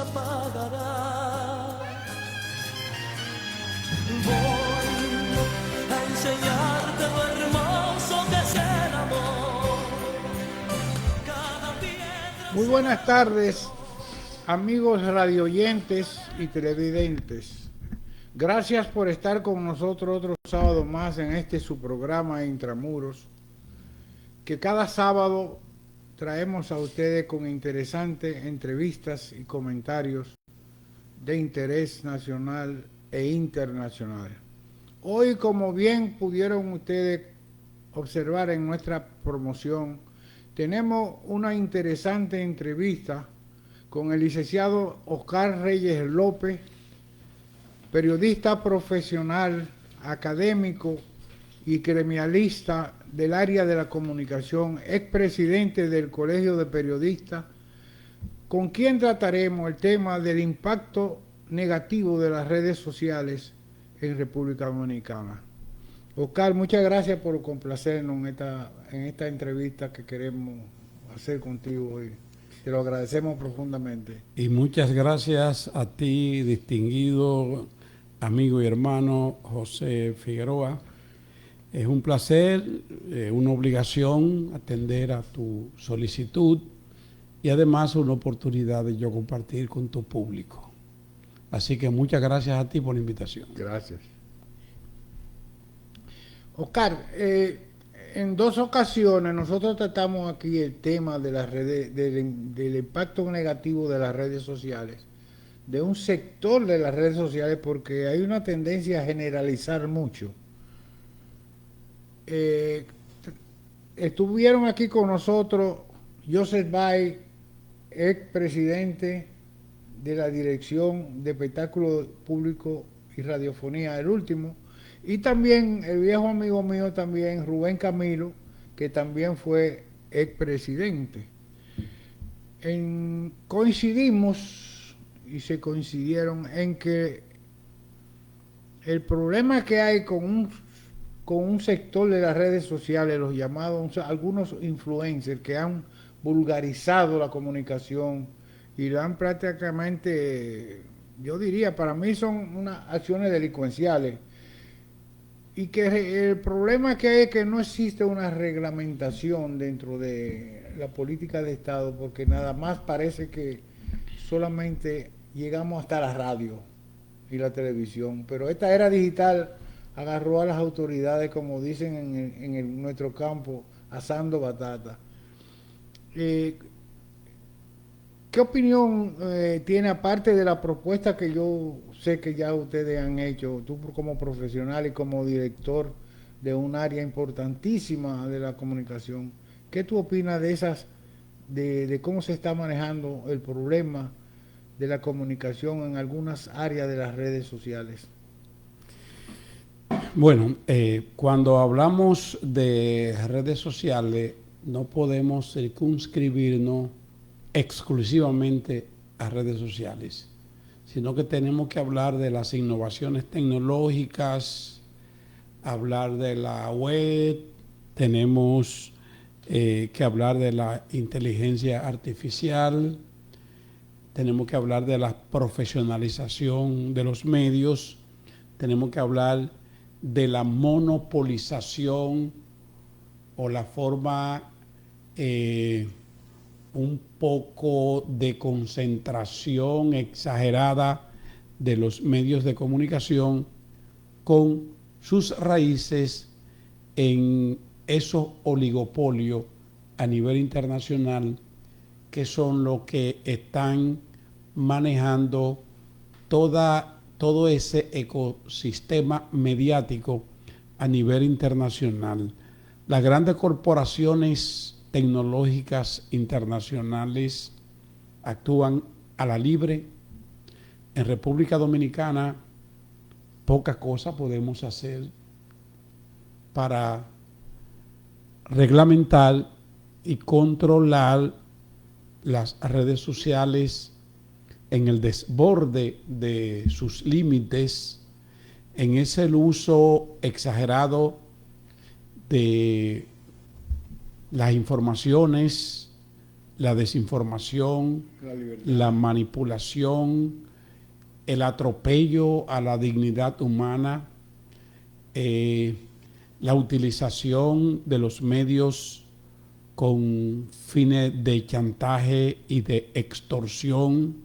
apagará. Voy a enseñarte lo hermoso que es el amor. Cada piedra. Muy buenas tardes, amigos radioyentes y televidentes. Gracias por estar con nosotros otro sábado más en este su programa Intramuros, que cada sábado traemos a ustedes con interesantes entrevistas y comentarios de interés nacional e internacional. Hoy, como bien pudieron ustedes observar en nuestra promoción, tenemos una interesante entrevista con el licenciado Oscar Reyes López, periodista profesional, académico y gremialista del área de la comunicación, expresidente del Colegio de Periodistas, con quien trataremos el tema del impacto negativo de las redes sociales en República Dominicana. Oscar, muchas gracias por complacernos en esta entrevista que queremos hacer contigo hoy. Te lo agradecemos profundamente. Y muchas gracias a ti, distinguido amigo y hermano José Figueroa. Es un placer, una obligación atender a tu solicitud y además una oportunidad de yo compartir con tu público. Así que muchas gracias a ti por la invitación. Gracias. Oscar, en dos ocasiones nosotros tratamos aquí el tema de las redes, del impacto negativo de las redes sociales, de un sector de las redes sociales, porque hay una tendencia a generalizar mucho. Estuvieron aquí con nosotros Joseph Bay, expresidente de la Dirección de Espectáculo Público y Radiofonía, el último, y también el viejo amigo mío también, Rubén Camilo, que también fue expresidente. Coincidimos y se coincidieron en que el problema que hay con un sector de las redes sociales, los llamados, algunos influencers que han vulgarizado la comunicación y la han prácticamente, yo diría, para mí son unas acciones delincuenciales, y que el problema que hay es que no existe una reglamentación dentro de la política de Estado, porque nada más parece que solamente llegamos hasta la radio y la televisión, pero esta era digital agarró a las autoridades, como dicen en nuestro campo, asando batata. ¿Qué opinión tiene, aparte de la propuesta que yo sé que ya ustedes han hecho, tú como profesional y como director de un área importantísima de la comunicación? ¿Qué tú opinas de de cómo se está manejando el problema de la comunicación en algunas áreas de las redes sociales? Bueno, cuando hablamos de redes sociales, no podemos circunscribirnos exclusivamente a redes sociales, sino que tenemos que hablar de las innovaciones tecnológicas, hablar de la web, tenemos que hablar de la inteligencia artificial, tenemos que hablar de la profesionalización de los medios, tenemos que hablar de la monopolización o la forma un poco de concentración exagerada de los medios de comunicación, con sus raíces en esos oligopolios a nivel internacional, que son los que están manejando todo ese ecosistema mediático a nivel internacional. Las grandes corporaciones tecnológicas internacionales actúan a la libre. En República Dominicana poca cosa podemos hacer para reglamentar y controlar las redes sociales en el desborde de sus límites, en ese uso exagerado de las informaciones, la desinformación, La libertad. la manipulación, el atropello a la dignidad humana, la utilización de los medios con fines de chantaje y de extorsión.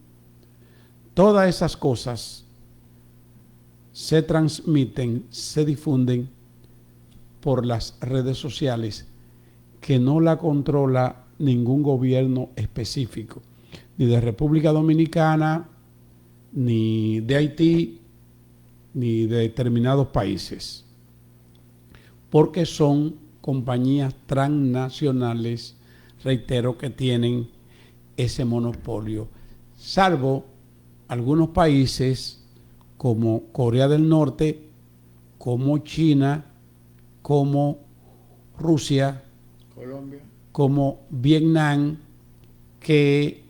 Todas esas cosas se transmiten, se difunden por las redes sociales, que no la controla ningún gobierno específico, ni de República Dominicana, ni de Haití, ni de determinados países, porque son compañías transnacionales, reitero, que tienen ese monopolio, salvo algunos países como Corea del Norte, como China, como Rusia, Colombia. como Vietnam, que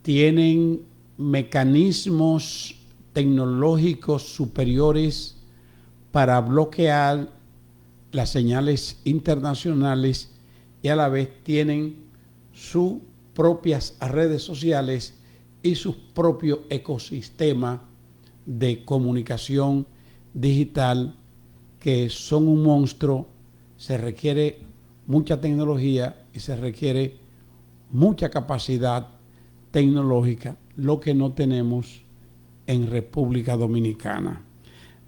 tienen mecanismos tecnológicos superiores para bloquear las señales internacionales, y a la vez tienen sus propias redes sociales y su propio ecosistema de comunicación digital, que son un monstruo. Se requiere mucha tecnología y se requiere mucha capacidad tecnológica, lo que no tenemos en República Dominicana.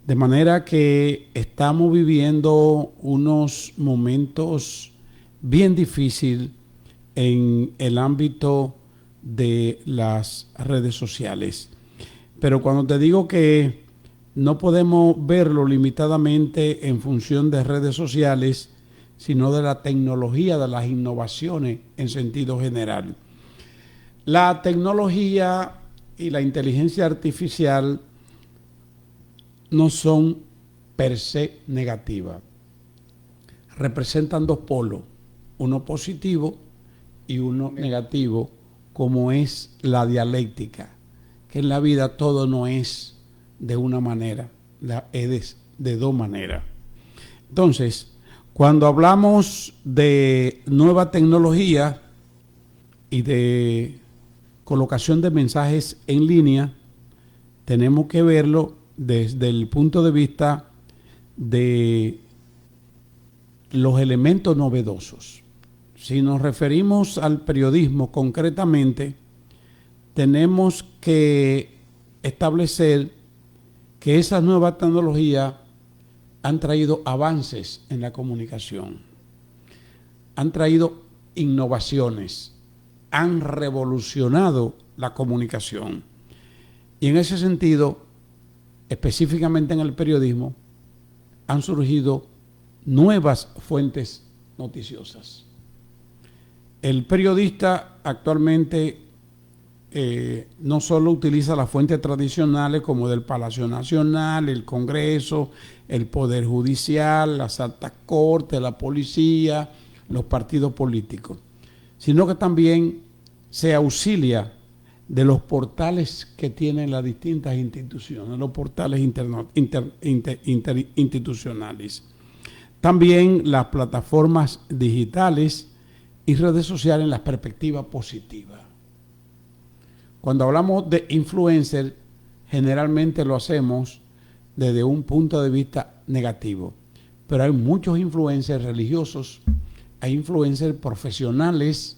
De manera que estamos viviendo unos momentos bien difíciles en el ámbito de las redes sociales. Pero cuando te digo que no podemos verlo limitadamente en función de redes sociales, sino de la tecnología, de las innovaciones en sentido general. La tecnología y la inteligencia artificial no son per se negativas. Representan dos polos, uno positivo y uno negativo, como es la dialéctica, que en la vida todo no es de una manera, es de dos maneras. Entonces, cuando hablamos de nueva tecnología y de colocación de mensajes en línea, tenemos que verlo desde el punto de vista de los elementos novedosos. Si nos referimos al periodismo concretamente, tenemos que establecer que esas nuevas tecnologías han traído avances en la comunicación, han traído innovaciones, han revolucionado la comunicación. Y en ese sentido, específicamente en el periodismo, han surgido nuevas fuentes noticiosas. El periodista actualmente no solo utiliza las fuentes tradicionales como del Palacio Nacional, el Congreso, el Poder Judicial, las altas cortes, la policía, los partidos políticos, sino que también se auxilia de los portales que tienen las distintas instituciones, los portales institucionales. También las plataformas digitales y redes sociales en la perspectiva positiva. Cuando hablamos de influencer, generalmente lo hacemos desde un punto de vista negativo, pero hay muchos influencers religiosos, hay influencers profesionales,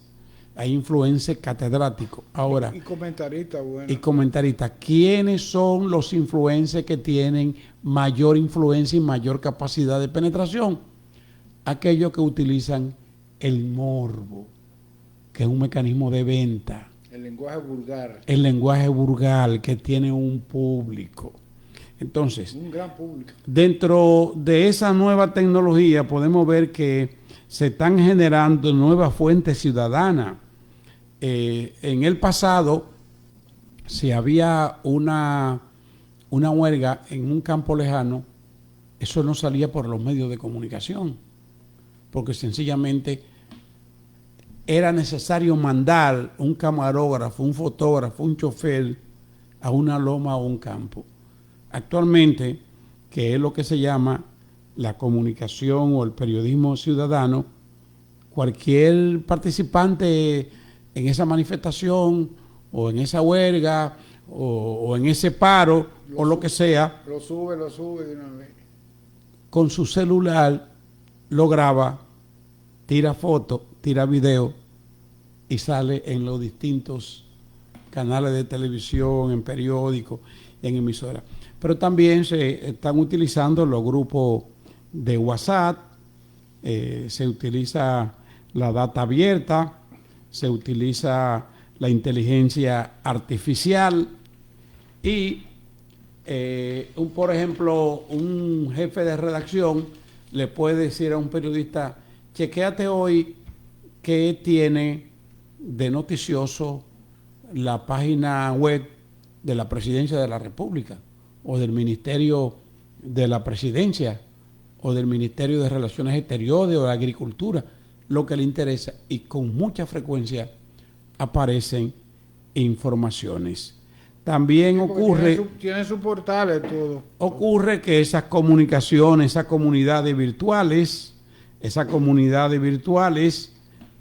hay influencers catedráticos. Ahora, Y comentaristas, bueno. y comentaristas, ¿quiénes son los influencers que tienen mayor influencia y mayor capacidad de penetración? Aquellos que utilizan el morbo, que es un mecanismo de venta. El lenguaje vulgar. El lenguaje vulgar que tiene un público. Entonces, Un gran público. dentro de esa nueva tecnología podemos ver que se están generando nuevas fuentes ciudadanas. En el pasado, si había una huelga en un campo lejano, eso no salía por los medios de comunicación, porque sencillamente era necesario mandar un camarógrafo, un fotógrafo, un chofer a una loma o un campo. Actualmente, que es lo que se llama la comunicación o el periodismo ciudadano, cualquier participante en esa manifestación o en esa huelga o en ese paro o lo que sea, Lo sube de una vez. con su celular lo graba, tira foto, tira video y sale en los distintos canales de televisión, en periódicos, en emisoras. Pero también se están utilizando los grupos de WhatsApp, se utiliza la data abierta, se utiliza la inteligencia artificial y, por ejemplo, un jefe de redacción le puede decir a un periodista, chequéate hoy qué tiene de noticioso la página web de la Presidencia de la República o del Ministerio de la Presidencia o del Ministerio de Relaciones Exteriores o de Agricultura, lo que le interesa, y con mucha frecuencia aparecen informaciones. También ocurre... Tiene su portal y todo. Ocurre que esas comunicaciones, esas comunidades virtuales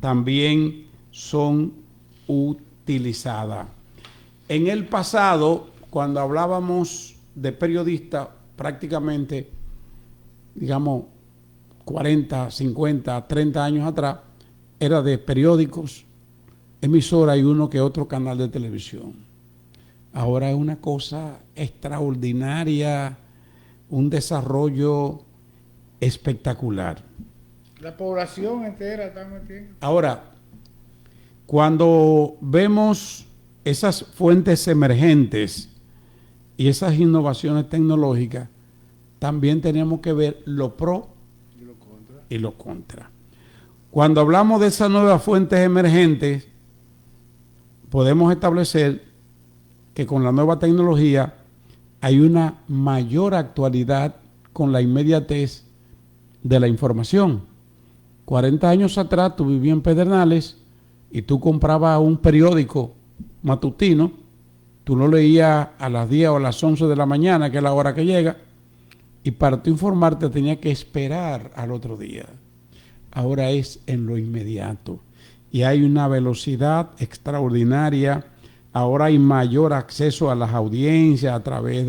también son utilizadas. En el pasado, cuando hablábamos de periodistas, prácticamente, digamos, 40, 50, 30 años atrás, era de periódicos, emisora y uno que otro canal de televisión. Ahora es una cosa extraordinaria, un desarrollo espectacular. La población entera está metida. Ahora, cuando vemos esas fuentes emergentes y esas innovaciones tecnológicas, también tenemos que ver lo pro y lo contra. Cuando hablamos de esas nuevas fuentes emergentes, podemos establecer que con la nueva tecnología hay una mayor actualidad con la inmediatez de la información. 40 años atrás tú vivías en Pedernales y tú comprabas un periódico matutino, tú lo leías a las 10 o a las 11 de la mañana, que es la hora que llega, y para tú informarte tenías que esperar al otro día. Ahora es en lo inmediato y hay una velocidad extraordinaria. Ahora hay mayor acceso a las audiencias a través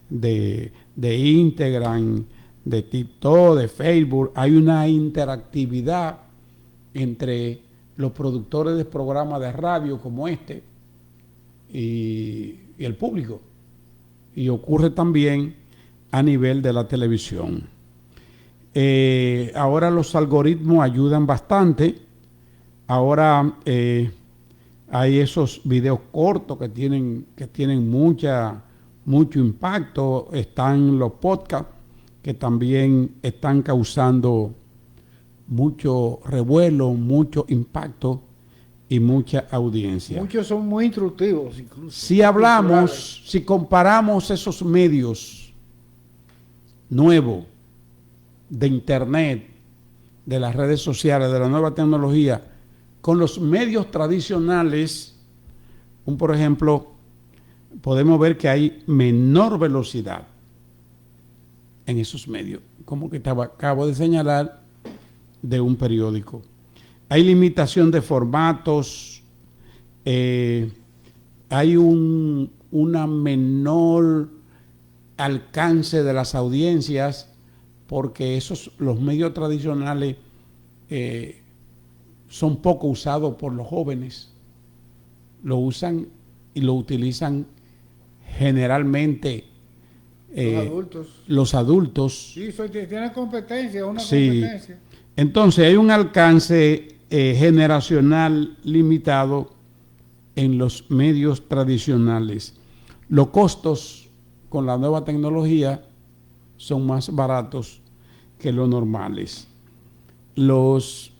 de Instagram, de TikTok, de Facebook. Hay una interactividad entre los productores de programas de radio como este y el público. Y ocurre también a nivel de la televisión. Ahora los algoritmos ayudan bastante. Ahora hay esos videos cortos que tienen mucho impacto. Están los podcasts que también están causando mucho revuelo, mucho impacto y mucha audiencia. Muchos son muy instructivos incluso. Si comparamos esos medios nuevos de internet, de las redes sociales, de la nueva tecnología, con los medios tradicionales, por ejemplo, podemos ver que hay menor velocidad en esos medios, como que acabo de señalar de un periódico. Hay limitación de formatos, hay una menor alcance de las audiencias, porque los medios tradicionales son poco usados por los jóvenes. Lo usan y lo utilizan generalmente los adultos. Sí, tiene competencia, competencia. Entonces hay un alcance generacional limitado en los medios tradicionales. Los costos con la nueva tecnología son más baratos que los normales. Los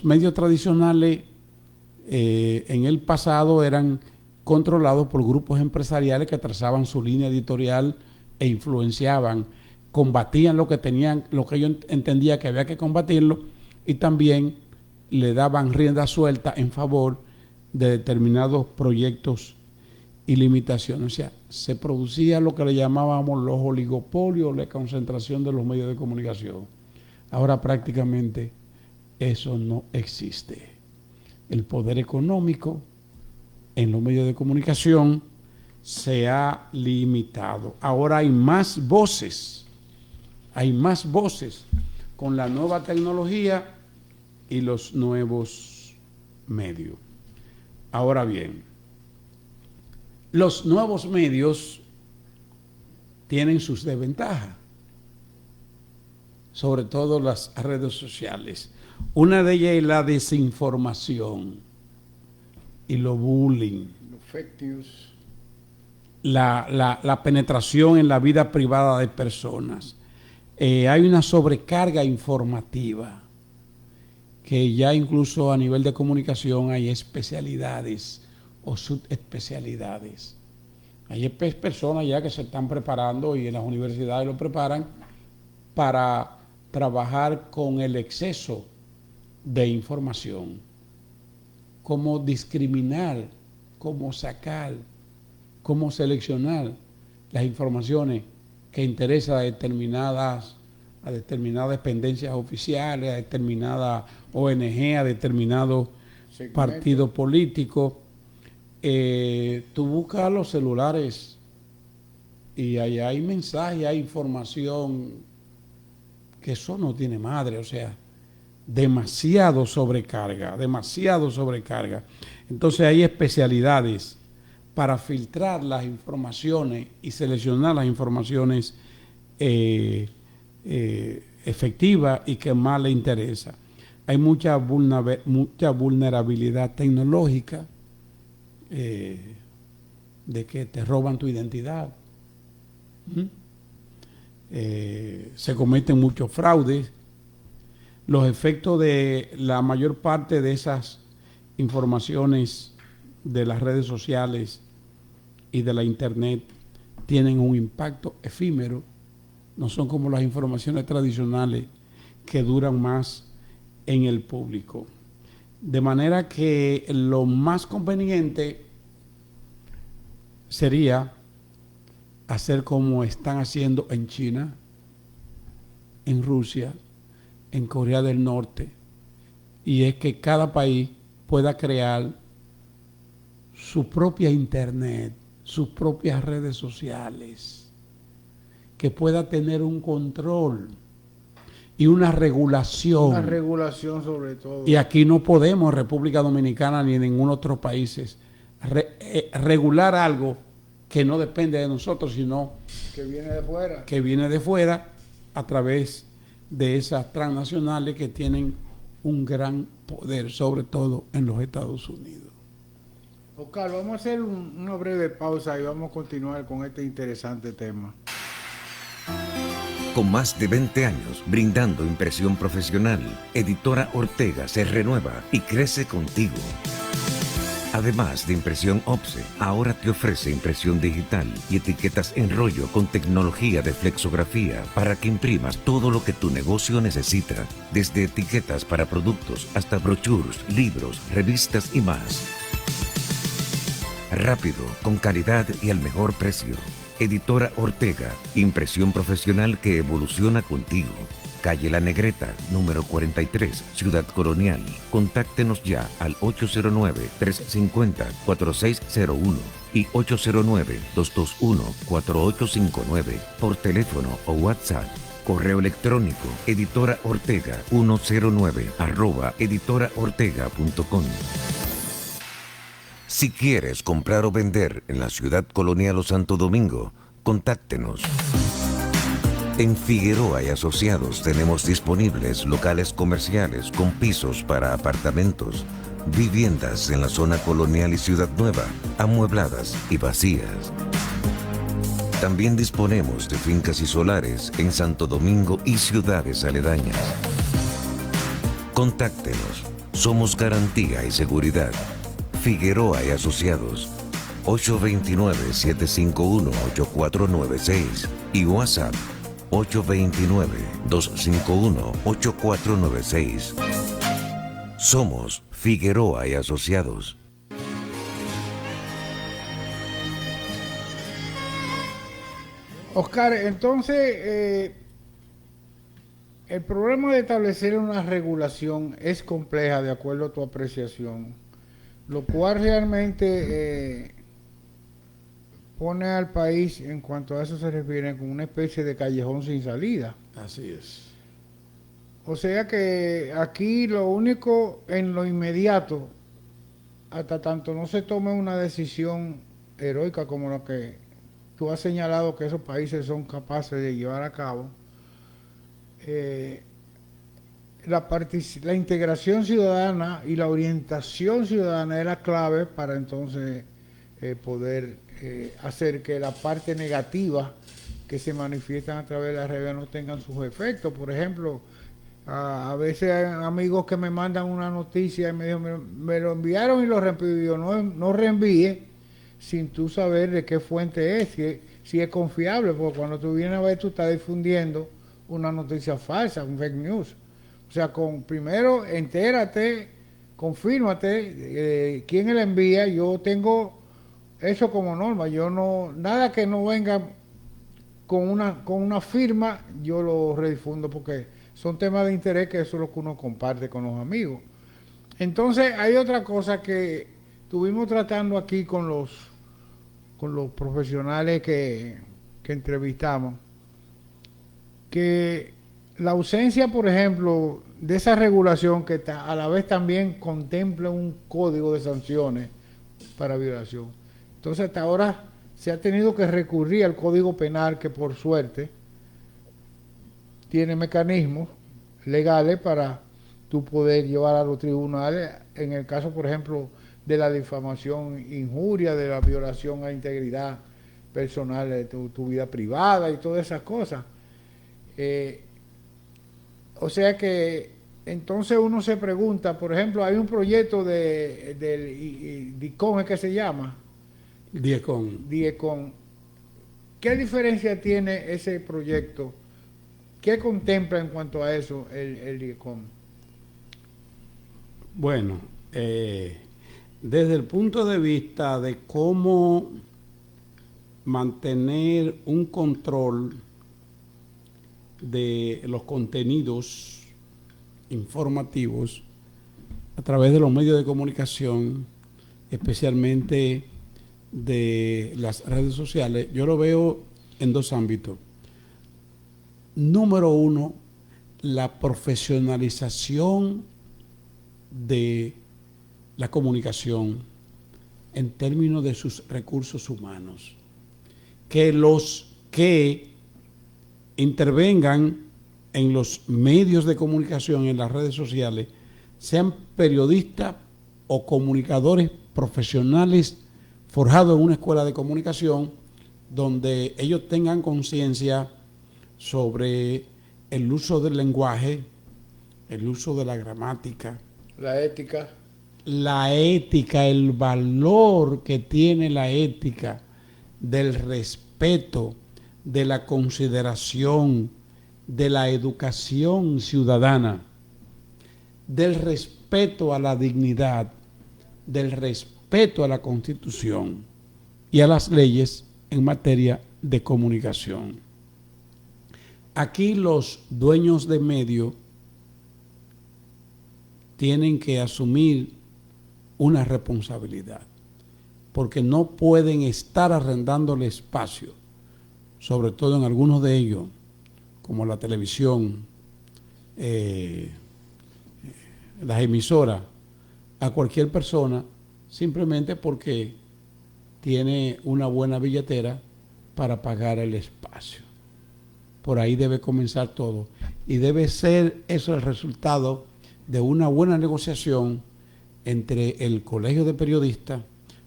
medios tradicionales en el pasado eran controlados por grupos empresariales que trazaban su línea editorial e influenciaban, combatían lo que ellos entendían que había que combatirlo, y también le daban rienda suelta en favor de determinados proyectos y limitaciones. O sea, se producía lo que le llamábamos los oligopolios, la concentración de los medios de comunicación. Ahora prácticamente eso no existe. El poder económico en los medios de comunicación se ha limitado. Ahora hay más voces con la nueva tecnología y los nuevos medios. Ahora bien, los nuevos medios tienen sus desventajas, sobre todo las redes sociales. Una de ellas es la desinformación y lo bullying, Los fake news. la penetración en la vida privada de personas. Hay una sobrecarga informativa que ya incluso a nivel de comunicación hay especialidades o subespecialidades. Hay personas ya que se están preparando y en las universidades lo preparan para trabajar con el exceso de información, cómo discriminar, cómo sacar, cómo seleccionar las informaciones que interesan a determinadas dependencias oficiales, a determinadas ONG, a determinados partidos políticos. Tú buscas los celulares y ahí hay mensajes, hay información que eso no tiene madre, o sea, demasiado sobrecarga. Entonces hay especialidades para filtrar las informaciones y seleccionar las informaciones efectivas y que más le interesa. Hay mucha vulnerabilidad tecnológica, de que te roban tu identidad. Se cometen muchos fraudes. Los efectos de la mayor parte de esas informaciones de las redes sociales y de la internet tienen un impacto efímero, no son como las informaciones tradicionales que duran más en el público. De manera que lo más conveniente sería hacer como están haciendo en China, en Rusia, en Corea del Norte, y es que cada país pueda crear su propia internet, sus propias redes sociales, que pueda tener un control y una regulación. Una regulación sobre todo. Y aquí no podemos, en República Dominicana ni en ningún otro país, regular algo que no depende de nosotros, sino que viene de fuera, a través de esas transnacionales que tienen un gran poder, sobre todo en los Estados Unidos. Oscar, vamos a hacer una breve pausa y vamos a continuar con este interesante tema. Con más de 20 años brindando impresión profesional, Editora Ortega se renueva y crece contigo. Además de impresión OPSE, ahora te ofrece impresión digital y etiquetas en rollo con tecnología de flexografía para que imprimas todo lo que tu negocio necesita, desde etiquetas para productos hasta brochures, libros, revistas y más. Rápido, con calidad y al mejor precio. Editora Ortega, impresión profesional que evoluciona contigo. Calle La Negreta, número 43, Ciudad Colonial. Contáctenos ya al 809-350-4601 y 809-221-4859 por teléfono o WhatsApp. Correo electrónico editoraortega109@editoraortega.com. Si quieres comprar o vender en la Ciudad Colonial o Santo Domingo, contáctenos. En Figueroa y Asociados tenemos disponibles locales comerciales con pisos para apartamentos, viviendas en la zona colonial y Ciudad Nueva, amuebladas y vacías. También disponemos de fincas y solares en Santo Domingo y ciudades aledañas. Contáctenos. Somos garantía y seguridad. Figueroa y Asociados. 829-751-8496 y WhatsApp 829-251-8496. Somos Figueroa y Asociados. Oscar, entonces, el problema de establecer una regulación es compleja de acuerdo a tu apreciación, lo cual realmente pone al país, en cuanto a eso se refiere, como una especie de callejón sin salida. Así es. O sea que aquí lo único en lo inmediato, hasta tanto no se tome una decisión heroica como la que tú has señalado que esos países son capaces de llevar a cabo, la integración ciudadana y la orientación ciudadana es la clave para entonces poder hacer que la parte negativa que se manifiestan a través de las redes no tengan sus efectos. Por ejemplo, a veces hay amigos que me mandan una noticia y me dicen, me lo enviaron y lo reenvío. Yo no reenvíe sin tú saber de qué fuente es, si es confiable, porque cuando tú vienes a ver, tú estás difundiendo una noticia falsa, un fake news. O sea, primero entérate, confírmate quién la envía. Yo tengo eso como norma. Yo no, nada que no venga con una firma, yo lo redifundo porque son temas de interés que eso es lo que uno comparte con los amigos. Entonces, hay otra cosa que estuvimos tratando aquí con los profesionales que entrevistamos, que la ausencia, por ejemplo, de esa regulación que a la vez también contempla un código de sanciones para violación. Entonces, hasta ahora se ha tenido que recurrir al Código Penal, que por suerte tiene mecanismos legales para tú poder llevar a los tribunales, en el caso, por ejemplo, de la difamación, injuria, de la violación a la integridad personal de tu vida privada y todas esas cosas. O sea que entonces uno se pregunta, por ejemplo, hay un proyecto del DICON, ¿es que se llama? DIECON. ¿Qué diferencia tiene ese proyecto? ¿Qué contempla en cuanto a eso el DIECON? Bueno, desde el punto de vista de cómo mantener un control de los contenidos informativos a través de los medios de comunicación, especialmente de las redes sociales, yo lo veo en dos ámbitos. Número uno, la profesionalización de la comunicación en términos de sus recursos humanos. Que los que intervengan en los medios de comunicación, en las redes sociales, sean periodistas o comunicadores profesionales forjados en una escuela de comunicación donde ellos tengan conciencia sobre el uso del lenguaje, el uso de la gramática, la ética, el valor que tiene la ética, del respeto, de la consideración, de la educación ciudadana, del respeto a la dignidad, del respeto a la Constitución y a las leyes en materia de comunicación. Aquí los dueños de medios tienen que asumir una responsabilidad, porque no pueden estar arrendándole espacio, sobre todo en algunos de ellos, como la televisión, las emisoras, a cualquier persona, simplemente porque tiene una buena billetera para pagar el espacio. Por ahí debe comenzar todo. Y debe ser eso el resultado de una buena negociación entre el Colegio de Periodistas,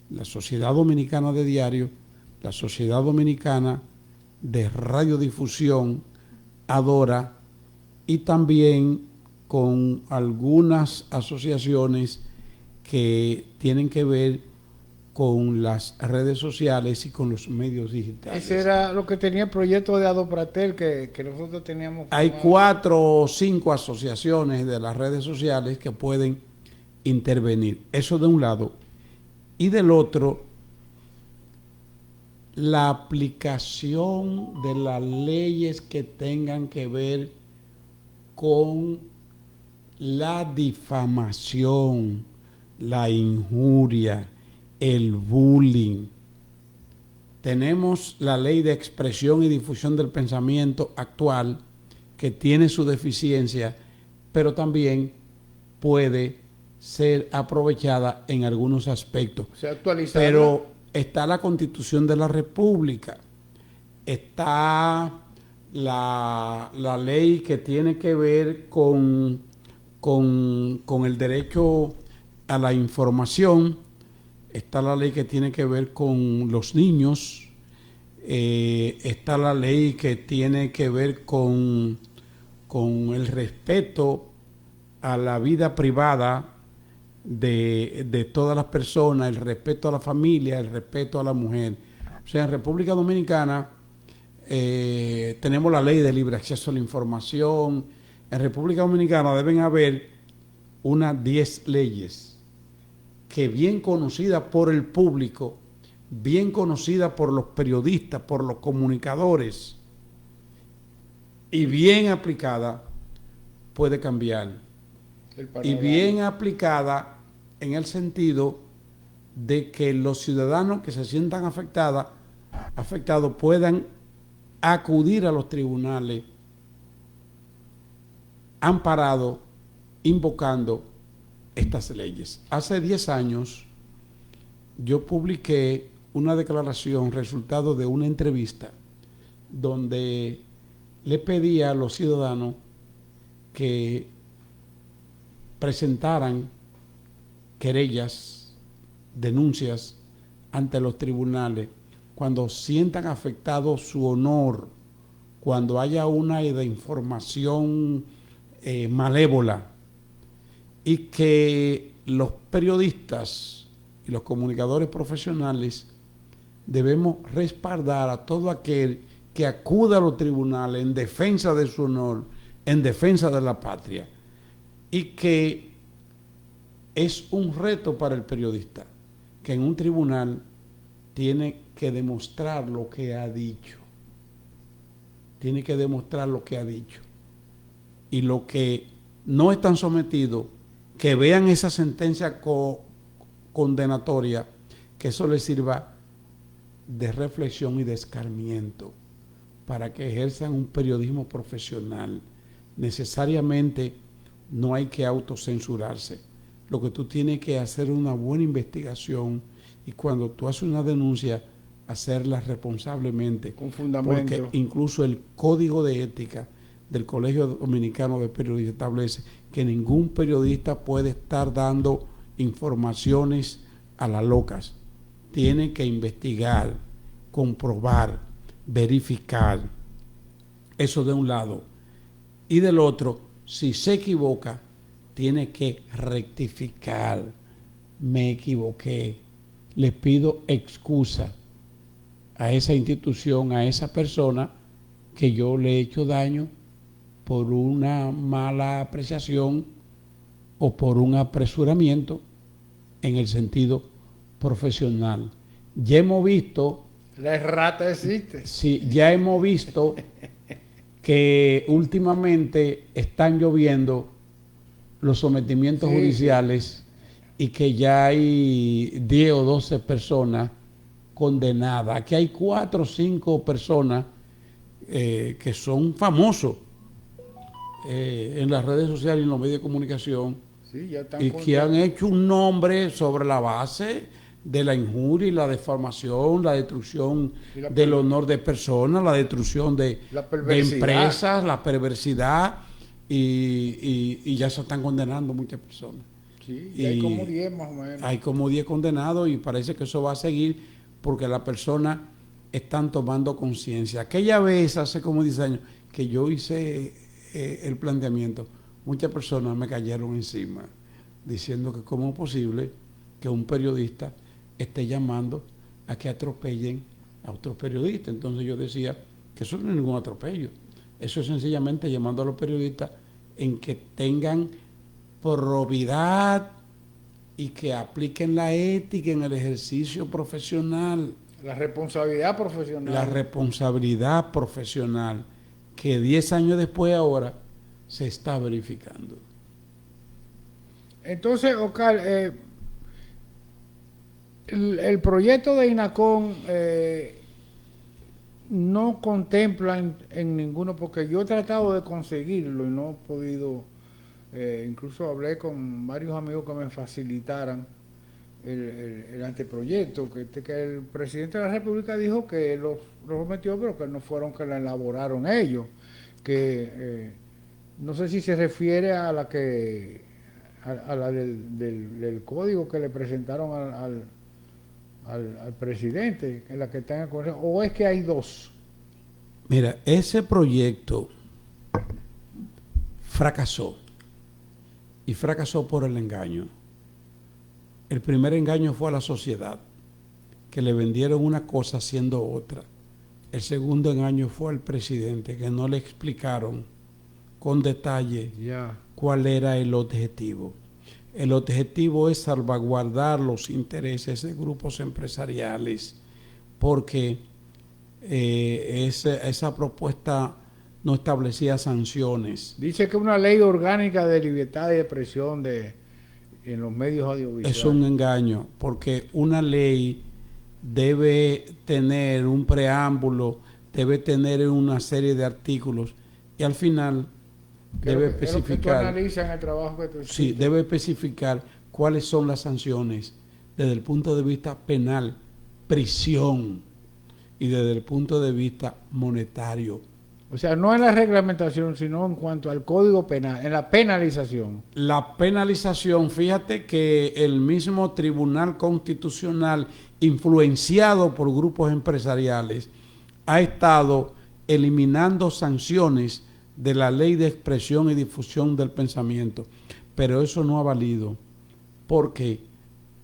la Sociedad Dominicana de Diario, la Sociedad Dominicana de Radiodifusión, ADORA, y también con algunas asociaciones que tienen que ver con las redes sociales y con los medios digitales. Ese era lo que tenía el proyecto de Adopratel que nosotros teníamos. Hay 4 o 5 asociaciones de las redes sociales que pueden intervenir. Eso de un lado. Y del otro, la aplicación de las leyes que tengan que ver con la difamación, la injuria, el bullying. Tenemos la ley de expresión y difusión del pensamiento actual, que tiene su deficiencia, pero también puede ser aprovechada en algunos aspectos. Se actualiza. Pero está la Constitución de la República, está la ley que tiene que ver con el derecho a la información, está la ley que tiene que ver con los niños, está la ley que tiene que ver con el respeto a la vida privada de todas las personas, el respeto a la familia, el respeto a la mujer. O sea, en República Dominicana tenemos la ley de libre acceso a la información. En República Dominicana deben haber unas 10 leyes que, bien conocidas por el público, bien conocidas por los periodistas, por los comunicadores, y bien aplicada, puede cambiar. Y bien aplicada en el sentido de que los ciudadanos que se sientan afectados puedan acudir a los tribunales amparados, invocando estas leyes. Hace 10 años yo publiqué una declaración resultado de una entrevista donde le pedía a los ciudadanos que presentaran querellas, denuncias ante los tribunales cuando sientan afectado su honor, cuando haya una información malévola, y que los periodistas y los comunicadores profesionales debemos respaldar a todo aquel que acuda a los tribunales en defensa de su honor, en defensa de la patria, y que es un reto para el periodista, que en un tribunal tiene que demostrar lo que ha dicho, tiene que demostrar lo que ha dicho, y lo que no están sometidos, que vean esa sentencia condenatoria, que eso les sirva de reflexión y de escarmiento, para que ejerzan un periodismo profesional. Necesariamente no hay que autocensurarse. Lo que tú tienes que hacer es una buena investigación, y cuando tú haces una denuncia, hacerla responsablemente. Con fundamento. Porque incluso el Código de Ética del Colegio Dominicano de Periodistas establece que ningún periodista puede estar dando informaciones a las locas. Tiene que investigar, comprobar, verificar. Eso de un lado. Y del otro, si se equivoca, tiene que rectificar. Me equivoqué. Le pido excusa a esa institución, a esa persona que yo le he hecho daño por una mala apreciación o por un apresuramiento en el sentido profesional. Ya hemos visto... La errata existe. Sí, ya hemos visto que últimamente están lloviendo los sometimientos judiciales, y que ya hay 10 o 12 personas condenadas. Aquí hay 4 o 5 personas que son famosos en las redes sociales y en los medios de comunicación, y que han hecho un nombre sobre la base de la injuria y la defamación, la destrucción del honor de personas, la destrucción de empresas, la perversidad, y ya se están condenando muchas personas. Sí, y hay como 10 más o menos. Hay como 10 condenados, y parece que eso va a seguir porque las personas están tomando conciencia. Aquella vez, hace como 10 años, que yo hice el planteamiento, muchas personas me cayeron encima diciendo que cómo es posible que un periodista esté llamando a que atropellen a otros periodistas. Entonces yo decía que eso no es ningún atropello. Eso es sencillamente llamando a los periodistas en que tengan probidad y que apliquen la ética en el ejercicio profesional. La responsabilidad profesional. La responsabilidad profesional, que 10 años después ahora se está verificando. Entonces, Oscar, el proyecto de INACON no contempla en ninguno, porque yo he tratado de conseguirlo y no he podido, incluso hablé con varios amigos que me facilitaran el anteproyecto, que el presidente de la República dijo que los metió, pero que no fueron que la elaboraron ellos, que no sé si se refiere a la que a la del código que le presentaron al presidente, en la que está en el Congreso, o es que hay dos. Mira, ese proyecto fracasó, y fracasó por el engaño. El primer engaño fue a la sociedad, que le vendieron una cosa haciendo otra. El segundo engaño fue al presidente, que no le explicaron con detalle cuál era el objetivo. El objetivo es salvaguardar los intereses de grupos empresariales, porque esa propuesta no establecía sanciones. Dice que una ley orgánica de libertad de expresión en los medios audiovisuales. Es un engaño, porque una ley debe tener un preámbulo, debe tener una serie de artículos, y al final debe especificar. Tú analizas en el trabajo que tú hiciste. Sí, debe especificar cuáles son las sanciones desde el punto de vista penal, prisión, y desde el punto de vista monetario. O sea, no en la reglamentación, sino en cuanto al código penal, en la penalización. La penalización, fíjate que el mismo Tribunal Constitucional, influenciado por grupos empresariales, ha estado eliminando sanciones de la Ley de Expresión y Difusión del Pensamiento, pero eso no ha valido, porque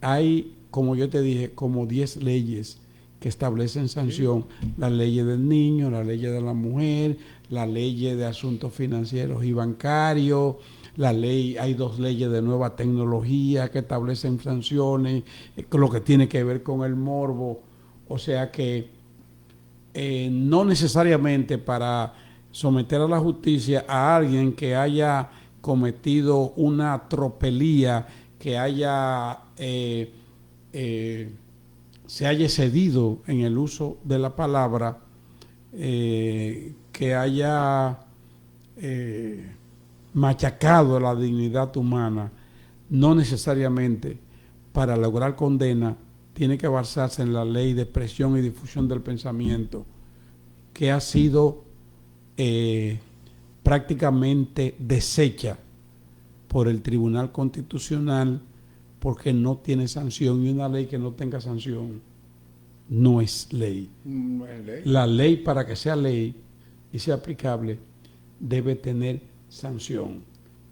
hay, como yo te dije, como 10 leyes que establecen sanción, la ley del niño, la ley de la mujer, la ley de asuntos financieros y bancarios, hay 2 leyes de nueva tecnología que establecen sanciones, lo que tiene que ver con el morbo. O sea que no necesariamente para someter a la justicia a alguien que haya cometido una tropelía, que se haya excedido en el uso de la palabra, que haya machacado la dignidad humana, no necesariamente para lograr condena tiene que basarse en la Ley de Expresión y Difusión del Pensamiento, que ha sido prácticamente deshecha por el Tribunal Constitucional, porque no tiene sanción, y una ley que no tenga sanción no es ley. No es ley. La ley, para que sea ley y sea aplicable, debe tener sanción.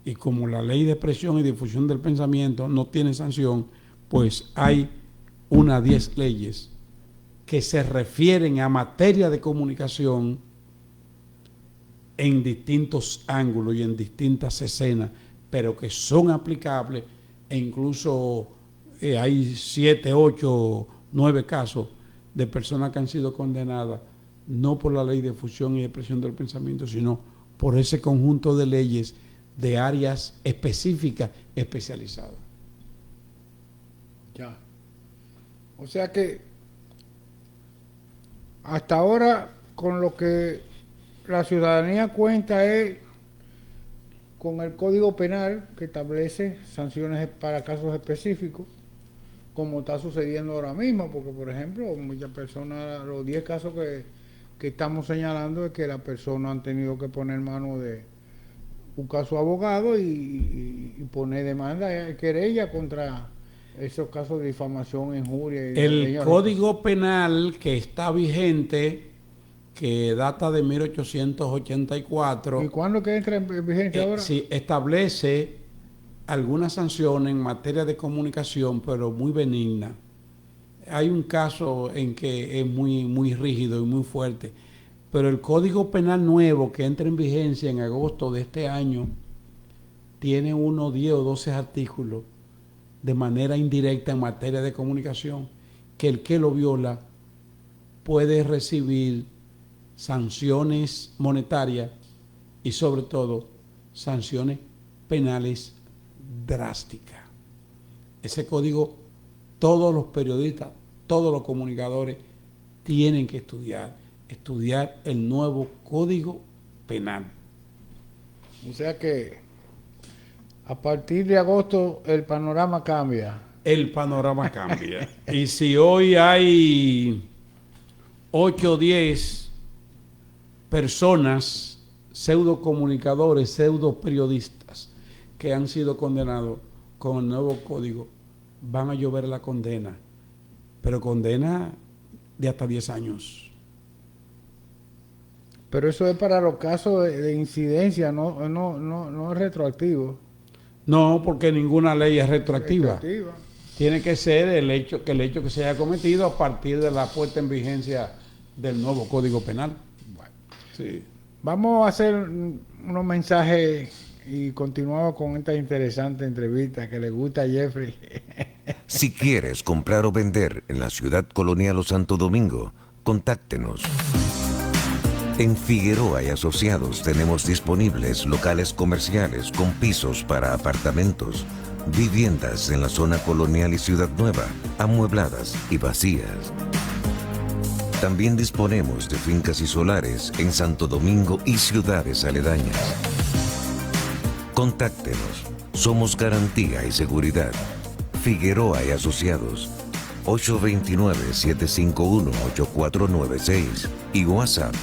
Y como la Ley de Expresión y Difusión del Pensamiento no tiene sanción, pues hay 10 leyes que se refieren a materia de comunicación en distintos ángulos y en distintas escenas, pero que son aplicables, e incluso hay 7, 8, 9 casos de personas que han sido condenadas no por la Ley de Difusión y Expresión del Pensamiento, sino por ese conjunto de leyes de áreas específicas, especializadas. Ya. O sea que hasta ahora con lo que la ciudadanía cuenta es con el Código Penal, que establece sanciones para casos específicos, como está sucediendo ahora mismo, porque por ejemplo muchas personas, los 10 casos que estamos señalando es que las personas han tenido que poner mano de buscar su abogado y poner demanda, querella contra esos casos de difamación, injuria. El Código Penal que está vigente, que data de 1884. ¿Y cuándo que entra en vigencia ahora? Sí, establece algunas sanciones en materia de comunicación, pero muy benigna. Hay un caso en que es muy rígido y muy fuerte, pero el Código Penal nuevo que entra en vigencia en agosto de este año tiene unos 10 o 12 artículos de manera indirecta en materia de comunicación, que el que lo viola puede recibir sanciones monetarias y sobre todo sanciones penales drásticas. Ese código, todos los periodistas, todos los comunicadores tienen que estudiar el nuevo Código Penal. O sea que a partir de agosto el panorama cambia. El panorama cambia. Y si hoy hay 8 o 10 personas, pseudo comunicadores, pseudo periodistas, que han sido condenados con el nuevo código, van a llover la condena, pero condena de hasta 10 años. Pero eso es para los casos de incidencia, no es retroactivo. No, porque ninguna ley es retroactiva. Tiene que ser el hecho que se haya cometido a partir de la puesta en vigencia del nuevo Código Penal. Bueno, Sí. vamos a hacer unos mensajes y continuamos con esta interesante entrevista que le gusta a Jeffrey. Si quieres comprar o vender en la ciudad colonial o Santo Domingo, contáctenos. En Figueroa y Asociados tenemos disponibles locales comerciales con pisos para apartamentos, viviendas en la zona colonial y Ciudad Nueva, amuebladas y vacías. También disponemos de fincas y solares en Santo Domingo y ciudades aledañas. Contáctenos. Somos garantía y seguridad. Figueroa y Asociados. 829-751-8496 y WhatsApp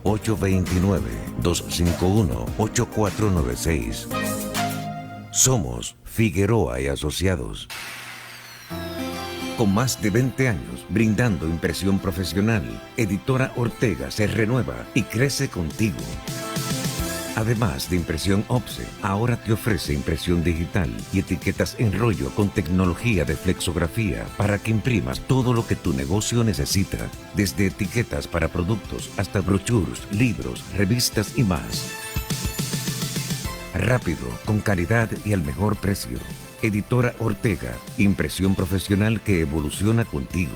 829-251-8496. Somos Figueroa y Asociados. Con más de 20 años brindando impresión profesional, Editora Ortega se renueva y crece contigo. Además de impresión OPSE, ahora te ofrece impresión digital y etiquetas en rollo con tecnología de flexografía para que imprimas todo lo que tu negocio necesita, desde etiquetas para productos hasta brochures, libros, revistas y más. Rápido, con calidad y al mejor precio. Editora Ortega, impresión profesional que evoluciona contigo.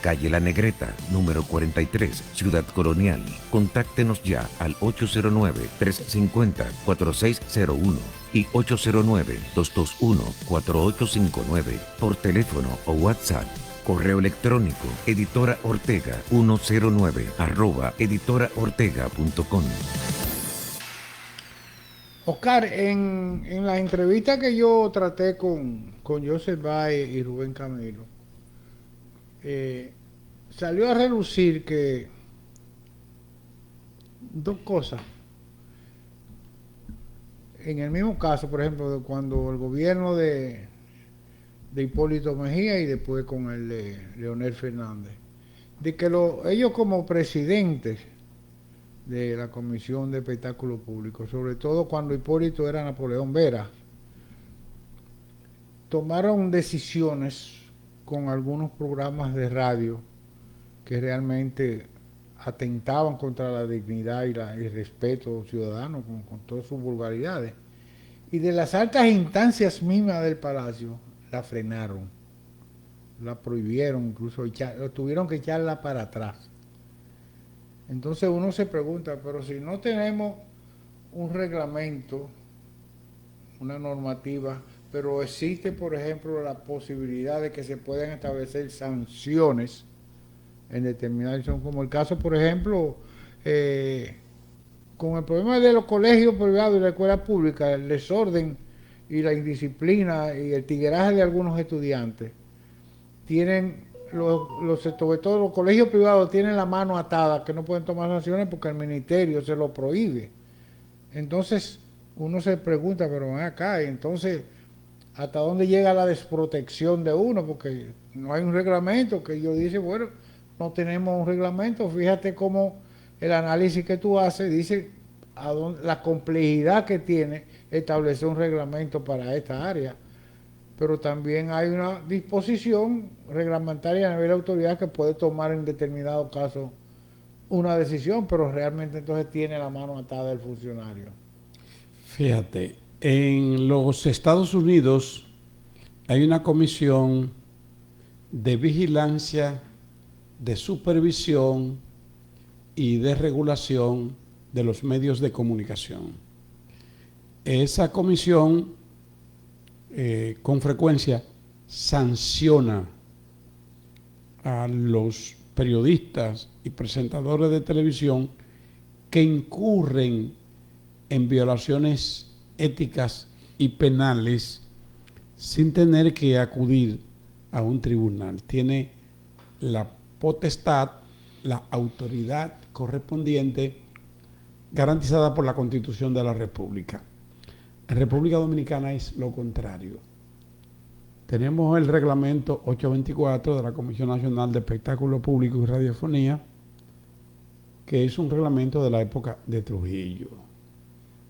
Calle La Negreta, número 43, Ciudad Colonial. Contáctenos ya al 809-350-4601 y 809-221-4859 por teléfono o WhatsApp. Correo electrónico editoraortega109@editoraortega.com. Oscar, en la entrevista que yo traté con Joseph Baez y Rubén Camilo, salió a relucir que dos cosas. En el mismo caso, por ejemplo, de cuando el gobierno de Hipólito Mejía y después con el de Leonel Fernández, de que ellos como presidentes de la Comisión de Espectáculos Públicos, sobre todo cuando Hipólito era Napoleón Vera, tomaron decisiones con algunos programas de radio que realmente atentaban contra la dignidad y el respeto ciudadano con todas sus vulgaridades. Y de las altas instancias mismas del Palacio, la frenaron, la prohibieron, incluso tuvieron que echarla para atrás. Entonces uno se pregunta, pero si no tenemos un reglamento, una normativa, pero existe, por ejemplo, la posibilidad de que se puedan establecer sanciones en determinadas, como el caso, por ejemplo, con el problema de los colegios privados y la escuela pública, el desorden y la indisciplina y el tigueraje de algunos estudiantes, tienen sobre todo los colegios privados tienen la mano atada, que no pueden tomar sanciones porque el ministerio se lo prohíbe. Entonces uno se pregunta, pero ven acá, entonces hasta dónde llega la desprotección de uno, porque no hay un reglamento, que yo dice, bueno, no tenemos un reglamento. Fíjate cómo el análisis que tú haces dice la complejidad que tiene establecer un reglamento para esta área, pero también hay una disposición reglamentaria a nivel de autoridad que puede tomar en determinado caso una decisión, pero realmente entonces tiene la mano atada el funcionario. Fíjate, en los Estados Unidos hay una comisión de vigilancia, de supervisión y de regulación de los medios de comunicación. esa comisión con frecuencia sanciona a los periodistas y presentadores de televisión que incurren en violaciones éticas y penales sin tener que acudir a un tribunal. Tiene la potestad, la autoridad correspondiente garantizada por la Constitución de la República. En República Dominicana es lo contrario. Tenemos el reglamento 824 de la Comisión Nacional de Espectáculo Público y Radiofonía, que es un reglamento de la época de Trujillo.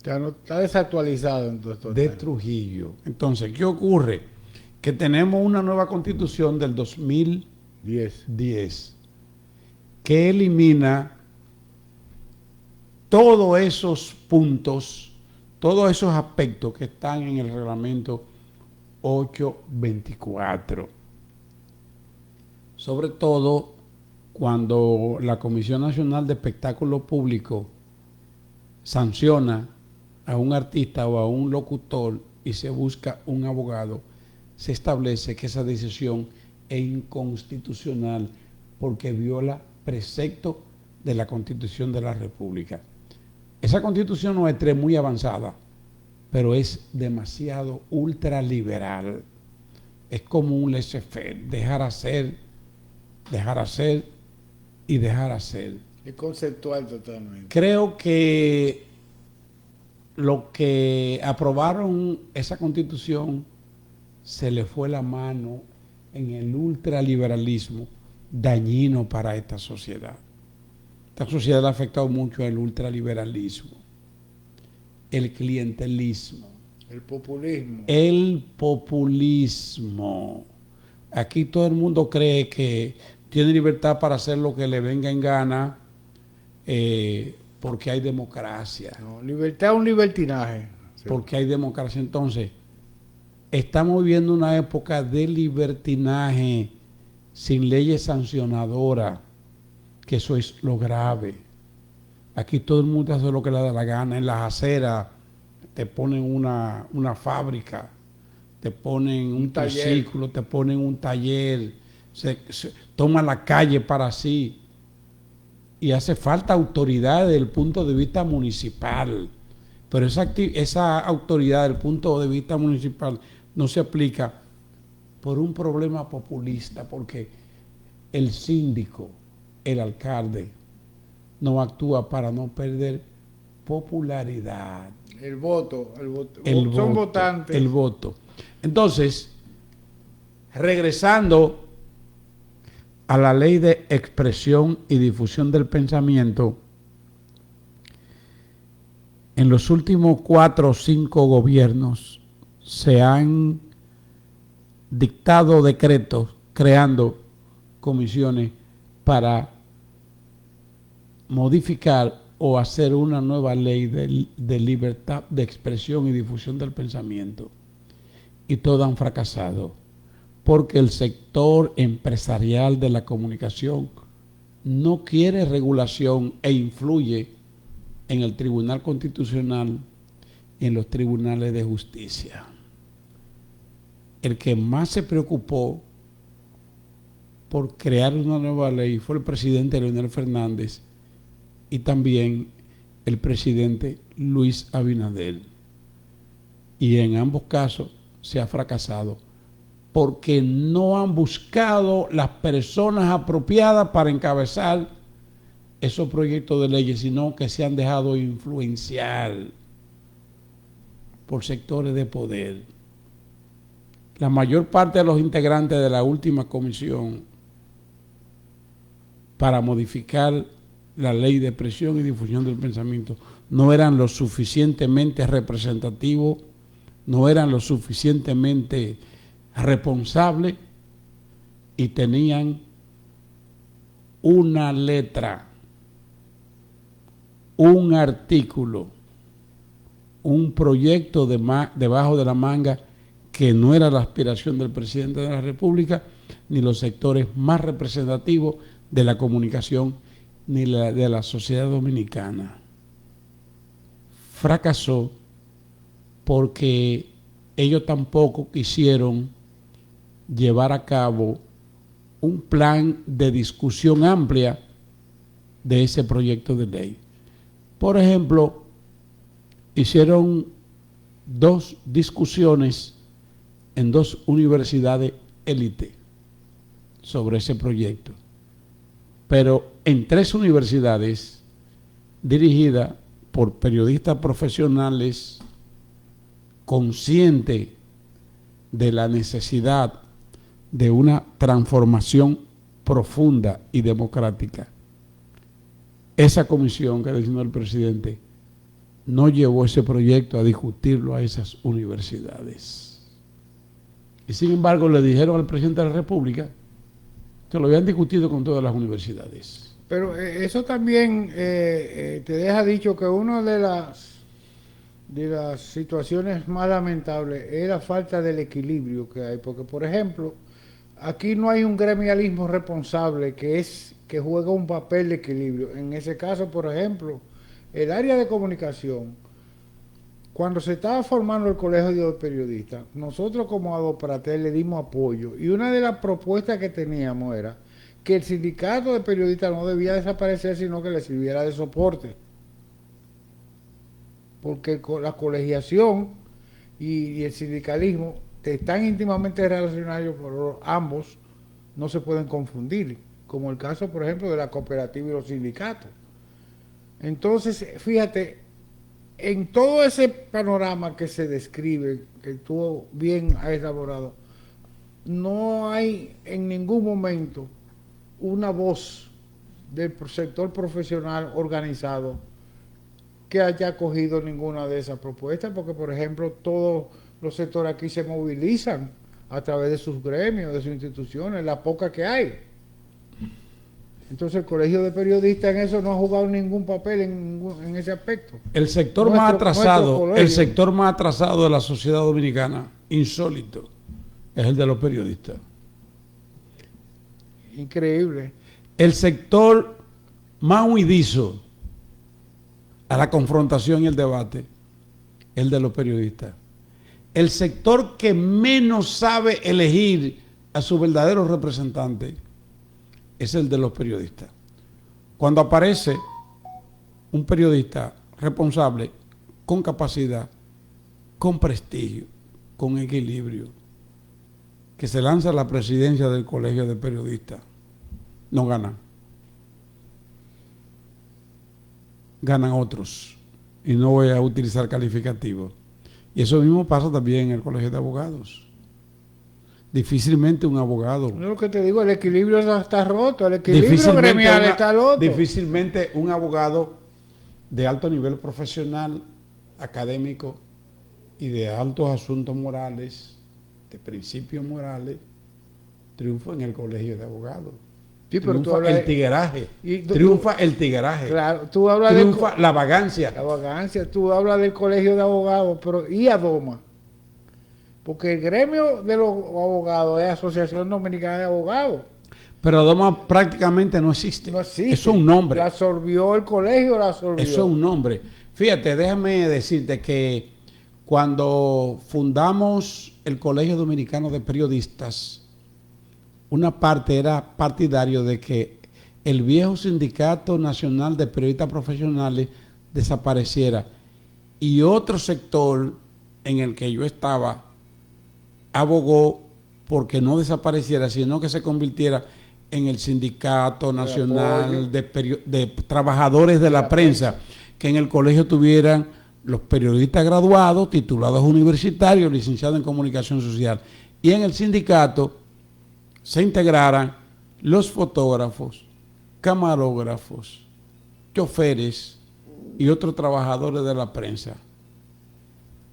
Ya no, está desactualizado en todo esto. De Trujillo. Entonces, ¿qué ocurre? Que tenemos una nueva constitución del 2010 que elimina todos esos puntos, todos esos aspectos que están en el reglamento 824. Sobre todo cuando la Comisión Nacional de Espectáculo Público sanciona a un artista o a un locutor y se busca un abogado, se establece que esa decisión es inconstitucional porque viola preceptos de la Constitución de la República. Esa Constitución nuestra es muy avanzada, pero es demasiado ultraliberal. Es como un laissez-faire, dejar hacer y dejar hacer. Es conceptual totalmente. Creo que lo que aprobaron esa Constitución se le fue la mano en el ultraliberalismo dañino para esta sociedad. Esta sociedad ha afectado mucho el ultraliberalismo, el clientelismo, El populismo. el populismo. Aquí todo el mundo cree que tiene libertad para hacer lo que le venga en gana porque hay democracia. No, libertad es un libertinaje. Sí. Porque hay democracia. Entonces, estamos viviendo una época de libertinaje sin leyes sancionadoras, que eso es lo grave. Aquí todo el mundo hace lo que le da la gana. En las aceras te ponen una fábrica, te ponen un triciclo, te ponen un taller, se toma la calle para sí. Y hace falta autoridad desde el punto de vista municipal. Pero esa autoridad desde el punto de vista municipal no se aplica por un problema populista, porque el síndico, el alcalde, no actúa para no perder popularidad. El voto. Son votantes. El voto. Entonces, regresando a la ley de expresión y difusión del pensamiento, en los últimos 4 o 5 gobiernos se han dictado decretos creando comisiones para modificar o hacer una nueva ley de libertad de expresión y difusión del pensamiento. Y todas han fracasado, porque el sector empresarial de la comunicación no quiere regulación e influye en el Tribunal Constitucional y en los tribunales de justicia. El que más se preocupó por crear una nueva ley fue el presidente Leonel Fernández y también el presidente Luis Abinader. Y en ambos casos se ha fracasado porque no han buscado las personas apropiadas para encabezar esos proyectos de leyes, sino que se han dejado influenciar por sectores de poder. La mayor parte de los integrantes de la última comisión para modificar la ley de expresión y difusión del pensamiento no eran lo suficientemente representativos, no eran lo suficientemente responsables y tenían una letra, un artículo, un proyecto debajo de la manga que no era la aspiración del presidente de la República, ni los sectores más representativos de la comunicación, ni de la sociedad dominicana. Fracasó porque ellos tampoco quisieron llevar a cabo un plan de discusión amplia de ese proyecto de ley. Por ejemplo, hicieron 2 discusiones en 2 universidades élite sobre ese proyecto, pero en 3 universidades dirigidas por periodistas profesionales conscientes de la necesidad de una transformación profunda y democrática. Esa comisión que designó el presidente no llevó ese proyecto a discutirlo a esas universidades. Y sin embargo le dijeron al presidente de la República que lo habían discutido con todas las universidades. Pero eso también te deja dicho que una de las situaciones más lamentables es la falta del equilibrio que hay, porque por ejemplo, aquí no hay un gremialismo responsable que juega un papel de equilibrio. En ese caso, por ejemplo, el área de comunicación, cuando se estaba formando el colegio de periodistas, nosotros como Adopratel le dimos apoyo y una de las propuestas que teníamos era que el sindicato de periodistas no debía desaparecer, sino que le sirviera de soporte, porque la colegiación y el sindicalismo están íntimamente relacionados, pero ambos no se pueden confundir, como el caso, por ejemplo, de la cooperativa y los sindicatos. Entonces, fíjate, en todo ese panorama que se describe, que tú bien has elaborado, no hay en ningún momento una voz del sector profesional organizado que haya cogido ninguna de esas propuestas, porque, por ejemplo, todos los sectores aquí se movilizan a través de sus gremios, de sus instituciones, la poca que hay. Entonces el colegio de periodistas en eso no ha jugado ningún papel en ese aspecto. El sector más atrasado de la sociedad dominicana, insólito, es el de los periodistas. Increíble. El sector más huidizo a la confrontación y el debate, el de los periodistas. El sector que menos sabe elegir a su verdadero representante es el de los periodistas. Cuando aparece un periodista responsable, con capacidad, con prestigio, con equilibrio, que se lanza a la presidencia del colegio de periodistas, no gana. Ganan otros. Y no voy a utilizar calificativos. Y eso mismo pasa también en el colegio de abogados. Difícilmente un abogado. No, lo que te digo, el equilibrio está roto, el equilibrio gremial está roto. Difícilmente un abogado de alto nivel profesional, académico y de altos asuntos morales, de principios morales, triunfa en el colegio de abogados. Sí, pero triunfa el tigueraje. Triunfa el tigueraje. Claro, tú hablas triunfa la vagancia. La vagancia, tú hablas del colegio de abogados, pero ¿y ADOMA? Porque el gremio de los abogados es Asociación Dominicana de Abogados. Pero ADOMA prácticamente no existe. No existe. Eso es un nombre. La absorbió el colegio, la absorbió. Eso es un nombre. Fíjate, déjame decirte que cuando fundamos el Colegio Dominicano de Periodistas, una parte era partidario de que el viejo Sindicato Nacional de Periodistas Profesionales desapareciera y otro sector en el que yo estaba abogó porque no desapareciera, sino que se convirtiera en el Sindicato Nacional de Trabajadores de la Prensa, que en el colegio tuvieran los periodistas graduados, titulados universitarios, licenciados en comunicación social, y en el sindicato se integraran los fotógrafos, camarógrafos, choferes y otros trabajadores de la prensa.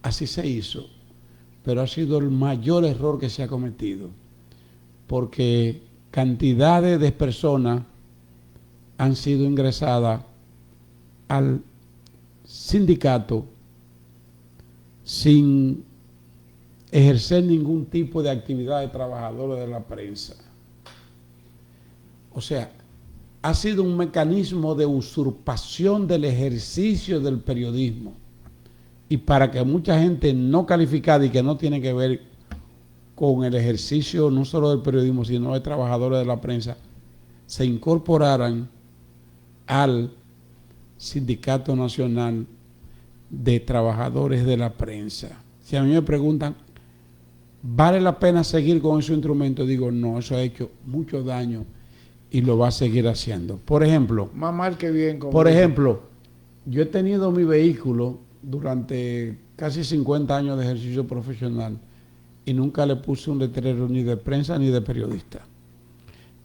Así se hizo, pero ha sido el mayor error que se ha cometido, porque cantidades de personas han sido ingresadas al sindicato sin ejercer ningún tipo de actividad de trabajadores de la prensa. O sea, ha sido un mecanismo de usurpación del ejercicio del periodismo y para que mucha gente no calificada y que no tiene que ver con el ejercicio no solo del periodismo, sino de trabajadores de la prensa, se incorporaran al Sindicato Nacional de Trabajadores de la Prensa. Si a mí me preguntan, ¿vale la pena seguir con esos instrumentos? Digo, no, eso ha hecho mucho daño y lo va a seguir haciendo. Por ejemplo, Más mal que bien. por ejemplo, yo he tenido mi vehículo durante casi 50 años de ejercicio profesional y nunca le puse un letrero ni de prensa ni de periodista.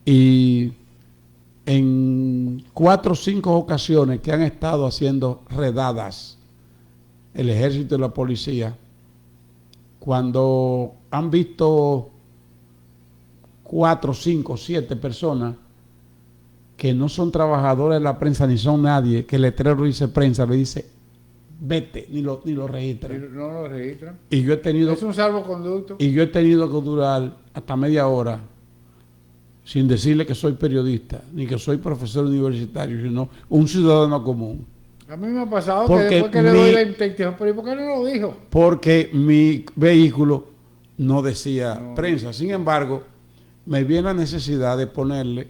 Y en 4 o 5 ocasiones que han estado haciendo redadas el ejército y la policía, cuando han visto 4, 5, 7 personas que no son trabajadores de la prensa ni son nadie, que el letrero dice prensa, le dice vete, ni lo registran. No lo registran. Y yo he tenido, Es un salvoconducto. y yo he tenido que durar hasta media hora sin decirle que soy periodista, ni que soy profesor universitario, sino un ciudadano común. A mí me ha pasado Porque que después que le doy la intención, pero ¿y por qué no lo dijo? Porque mi vehículo no decía No. prensa. Sin embargo, me viene la necesidad de ponerle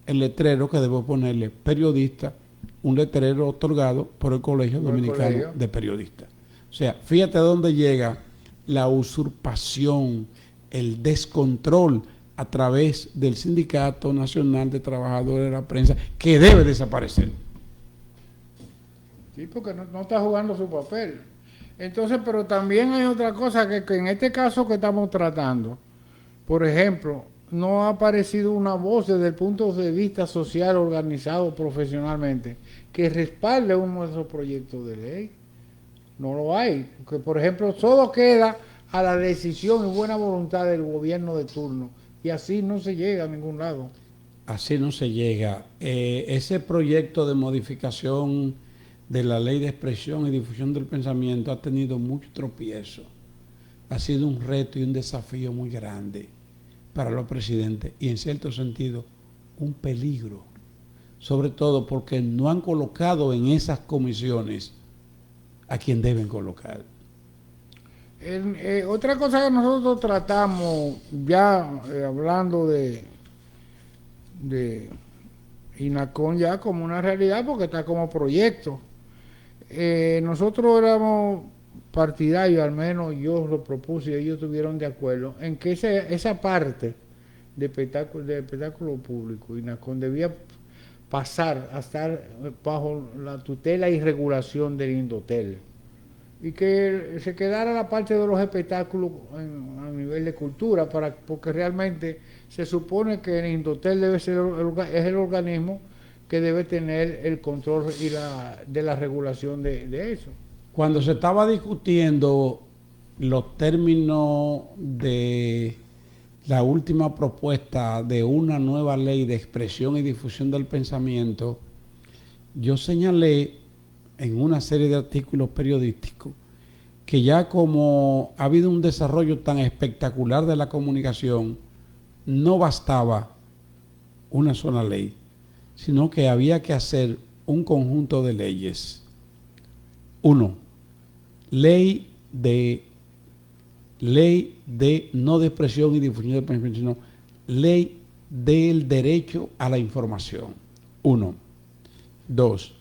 el letrero que debo ponerle periodista, un letrero otorgado por el Colegio Por el Dominicano colegio. de Periodistas. O sea, fíjate dónde llega la usurpación, el descontrol a través del Sindicato Nacional de Trabajadores de la Prensa, que debe desaparecer. Sí, porque no está jugando su papel. Entonces, pero también hay otra cosa que en este caso que estamos tratando, por ejemplo, no ha aparecido una voz desde el punto de vista social organizado profesionalmente que respalde uno de esos proyectos de ley. No lo hay. Porque, por ejemplo, todo queda a la decisión y buena voluntad del gobierno de turno. Y así no se llega a ningún lado. Así no se llega. Ese proyecto de modificación de la ley de expresión y difusión del pensamiento ha tenido mucho tropiezo. Ha sido un reto y un desafío muy grande para los presidentes y en cierto sentido un peligro, sobre todo porque no han colocado en esas comisiones a quien deben colocar. Otra cosa que nosotros tratamos, ya hablando de INACON ya como una realidad, porque está como proyecto. Nosotros éramos partidarios, al menos yo lo propuse y ellos estuvieron de acuerdo, en que esa parte de espectáculo público, INACON, debía pasar a estar bajo la tutela y regulación del Indotel. Y que se quedara la parte de los espectáculos a nivel de cultura, porque realmente se supone que el Indotel debe ser es el organismo que debe tener el control de la regulación de eso. Cuando se estaba discutiendo los términos de la última propuesta de una nueva ley de expresión y difusión del pensamiento, yo señalé en una serie de artículos periodísticos que ya como ha habido un desarrollo tan espectacular de la comunicación, no bastaba una sola ley, sino que había que hacer un conjunto de leyes. 1. Ley de no de expresión y difusión del pensamiento, sino ley del derecho a la información. 1. 2.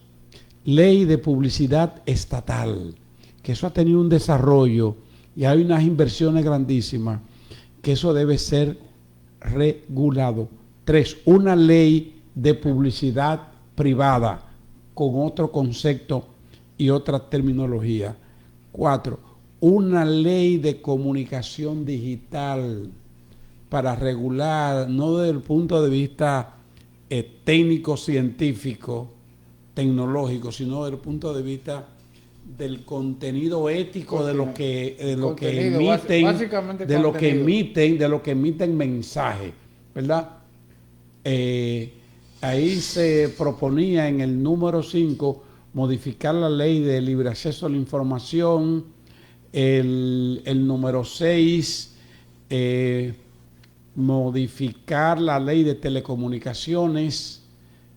Ley de publicidad estatal, que eso ha tenido un desarrollo y hay unas inversiones grandísimas, que eso debe ser regulado. 3. Una ley de publicidad privada con otro concepto y otra terminología. 4. Una ley de comunicación digital para regular, no desde el punto de vista técnico, científico, tecnológico, sino desde el punto de vista del contenido ético de lo que emiten mensajes, ¿verdad? Ahí se proponía en el número 5 modificar la ley de libre acceso a la información, el número 6 modificar la ley de telecomunicaciones.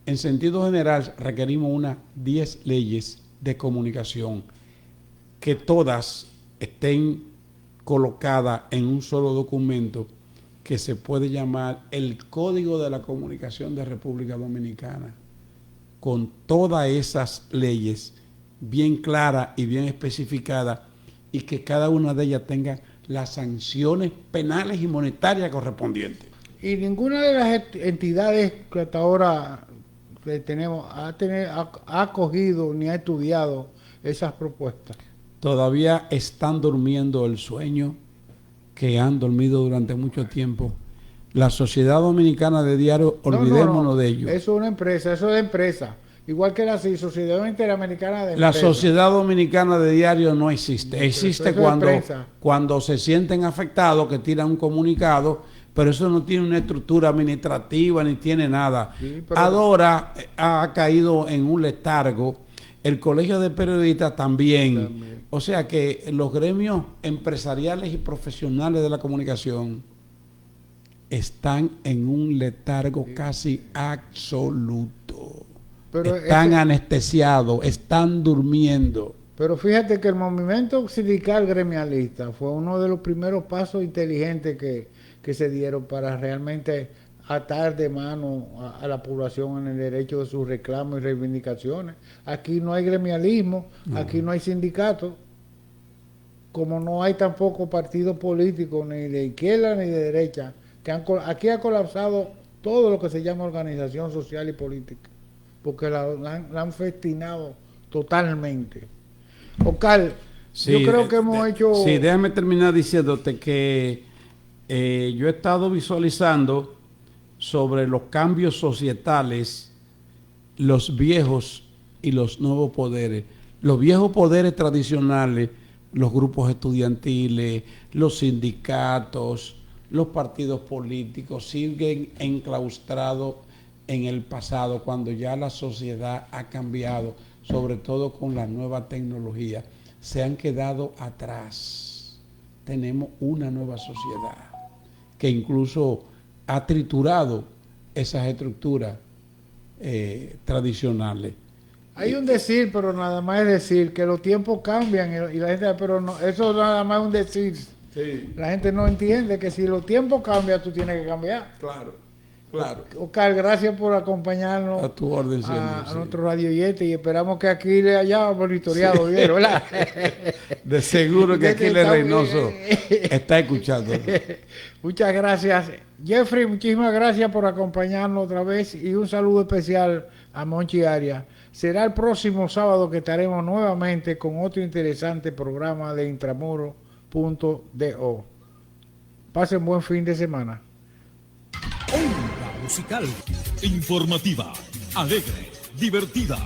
En sentido general requerimos unas 10 leyes de comunicación. que todas estén colocadas en un solo documento que se puede llamar el Código de la Comunicación de República Dominicana, con todas esas leyes bien claras y bien especificadas, y que cada una de ellas tenga las sanciones penales y monetarias correspondientes. Y ninguna de las entidades que hasta ahora tenemos ha acogido ni ha estudiado esas propuestas. Todavía están durmiendo el sueño que han dormido durante mucho tiempo. La Sociedad Dominicana de Diario, olvidémonos de ello. Eso es una empresa, eso es de empresa. Igual que la Sociedad Interamericana de La Empresa. Sociedad Dominicana de Diario no existe. Existe eso es cuando se sienten afectados, que tiran un comunicado, pero eso no tiene una estructura administrativa ni tiene nada. Sí, pero... Ahora ha caído en un letargo. El Colegio de Periodistas también. O sea que los gremios empresariales y profesionales de la comunicación están en un letargo casi absoluto. Pero están anestesiados, están durmiendo. Pero fíjate que el movimiento sindical gremialista fue uno de los primeros pasos inteligentes que se dieron para realmente atar de mano a la población en el derecho de sus reclamos y reivindicaciones. Aquí no hay gremialismo, aquí no hay sindicatos, como no hay tampoco partidos políticos ni de izquierda ni de derecha. Aquí ha colapsado todo lo que se llama organización social y política, porque la han festinado totalmente. Oscar, sí, yo creo que hemos hecho... Sí, déjame terminar diciéndote que yo he estado visualizando sobre los cambios societales, los viejos y los nuevos poderes. Los viejos poderes tradicionales, los grupos estudiantiles, los sindicatos, los partidos políticos, siguen enclaustrados en el pasado, cuando ya la sociedad ha cambiado, sobre todo con la nueva tecnología. Se han quedado atrás. Tenemos una nueva sociedad que incluso ha triturado esas estructuras tradicionales. Hay un decir, pero nada más es decir, que los tiempos cambian y la gente, pero no, eso nada más es un decir. Sí. La gente no entiende que si los tiempos cambian, tú tienes que cambiar. Claro, claro. Oscar, gracias por acompañarnos A tu orden siempre, a nuestro radio oyente, y esperamos que aquí le hayamos monitoreado bien, ¿verdad? De seguro que Aquiles Reynoso está escuchando. Muchas gracias. Jeffrey, muchísimas gracias por acompañarnos otra vez, y un saludo especial a Monchi Arias. Será el próximo sábado que estaremos nuevamente con otro interesante programa de Intramuro.do. Pasen buen fin de semana. Onda musical, informativa, alegre, divertida.